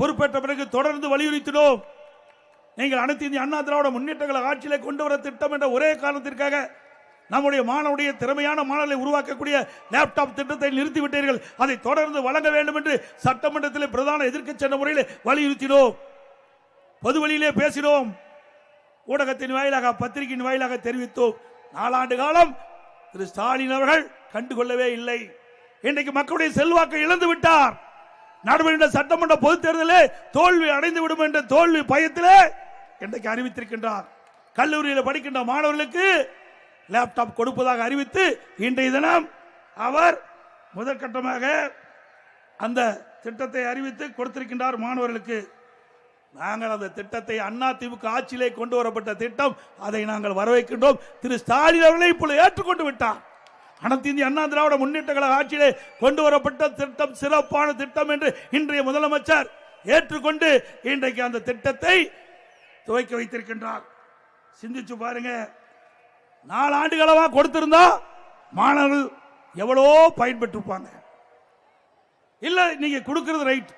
பொறுப்பேற்ற பிறகு தொடர்ந்து வலியுறுத்தினோம். நீங்கள் அனைத்து இந்திய அண்ணா திராவிட முன்னேற்ற கழக ஆட்சியிலே கொண்டு வர திட்டம் என்ற ஒரே காரணத்திற்காக நம்முடைய மாணவருடைய திறமையான மாணவர்களை உருவாக்கக்கூடிய லேப்டாப் திட்டத்தை நிறுத்திவிட்டீர்கள். அதை தொடர்ந்து வழங்க வேண்டும் என்று சட்டமன்றத்தில் பிரதான எதிர்க்கட்சி என்ற முறையில் வலியுறுத்தினோம். பொது வழியிலே பேசினோம். ஊடகத்தின் வாயிலாக, பத்திரிகையின் வாயிலாக தெரிவித்தோம். 4 ஆண்டு காலம் திரு ஸ்டாலின் அவர்கள் கண்டுகொள்ளவே இல்லை. இன்றைக்கு மக்களுடைய செல்வாக்கை இழந்து விட்டார். நடைபெறுகின்ற சட்டமன்ற பொதுத் தேர்தலில் தோல்வி அடைந்து விடும் என்ற தோல்வி பயத்திலே இன்றைக்கு அறிவித்திருக்கின்றார். கல்லூரியில் படிக்கின்ற மாணவர்களுக்கு லேப்டாப் கொடுப்பதாக அறிவித்து இன்றைய தினம் அவர் முதற்கட்டமாக அந்த திட்டத்தை அறிவித்து கொடுத்திருக்கின்றார் மாணவர்களுக்கு. நாங்கள் அந்த திட்டத்தை அதிமுக ஆட்சியிலே கொண்டு வரப்பட்ட திட்டம், அதை நாங்கள் வரவேற்கின்றோம். திரு ஸ்டாலின் அவர்களை இப்பொழுது ஏற்றுக்கொண்டு விட்டார். அனைத்து இந்திய அண்ணா திராவிட முன்னேற்ற கழக ஆட்சியிலே கொண்டு வரப்பட்ட திட்டம் சிறப்பான திட்டம் என்று இன்றைய முதலமைச்சர் ஏற்றுக்கொண்டு இன்றைக்கு அந்த திட்டத்தை துவக்கி வைத்திருக்கின்றார். சிந்திச்சு பாருங்க, 4 ஆண்டுகளவா கொடுத்திருந்தா மாணவர்கள் எவ்வளோ பயன்பெற்றிருப்பாங்க. இல்ல நீங்க கொடுக்கிறது ரைட்,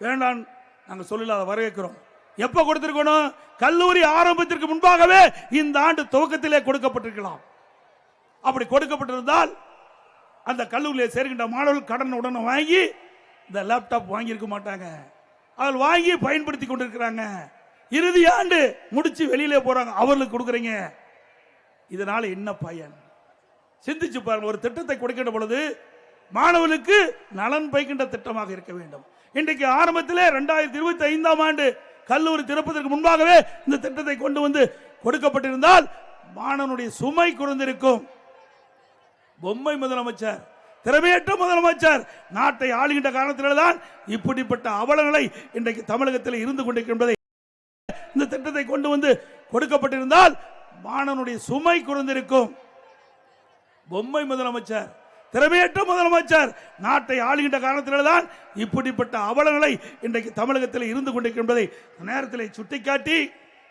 வேண்டாம் நாங்கள் சொல்லல, அதை வரவேற்கிறோம். எப்ப கொடுத்திருக்கணும்? கல்லூரி ஆரம்பத்திற்கு முன்பாகவே இந்த ஆண்டு துவக்கத்திலே கொடுக்கப்பட்டிருக்கலாம். அப்படி கொடுக்கப்பட்டிருந்தால் அந்த கல்லூரியில் சேர்கின்ற மாணவர்கள் கடன் உடனே வாங்கி இந்த லேப்டாப் வாங்கியிருக்க மாட்டாங்க. அவர்கள் வாங்கி பயன்படுத்தி கொண்டிருக்கிறாங்க. இறுதி ஆண்டு முடிச்சு வெளியிலே போறாங்க, அவர்களுக்கு கொடுக்குறீங்க. இதனால என்ன பயன்? சிந்திச்சு பாருங்க. ஒரு திட்டத்தை கொடுக்கின்ற பொழுது மாணவர்களுக்கு நலன் பயக்கின்ற திட்டமாக இருக்க வேண்டும். இன்றைக்கு ஆரம்பத்திலே 2025ஆம் ஆண்டு கல்லூரி திறப்பதற்கு முன்பாகவே இந்த திட்டத்தை கொண்டு வந்து கொடுக்கப்பட்டிருந்தால் மாணவனுடைய சுமை குறைந்திருக்கும். பொம்மை முதலமைச்சர், திறமையற்ற முதலமைச்சர் நாட்டை ஆளுகின்ற காரணத்தில்தான் இப்படிப்பட்ட அவலங்களை இன்றைக்கு தமிழகத்தில் இருந்து கொண்டிருக்கின்றதை. இந்த திட்டத்தை கொண்டு வந்து கொடுக்கப்பட்டிருந்தால் மாணவனுடைய சுமை குறைந்திருக்கும். பொம்மை முதலமைச்சர், திறமையற்ற முதலமைச்சர் நாட்டை ஆளுகின்ற காரணத்தில்தான் இப்படிப்பட்ட அவலங்களை இன்றைக்கு தமிழகத்தில் இருந்து கொண்டிருக்கின்றதை நேரத்தில் சுட்டிக்காட்டி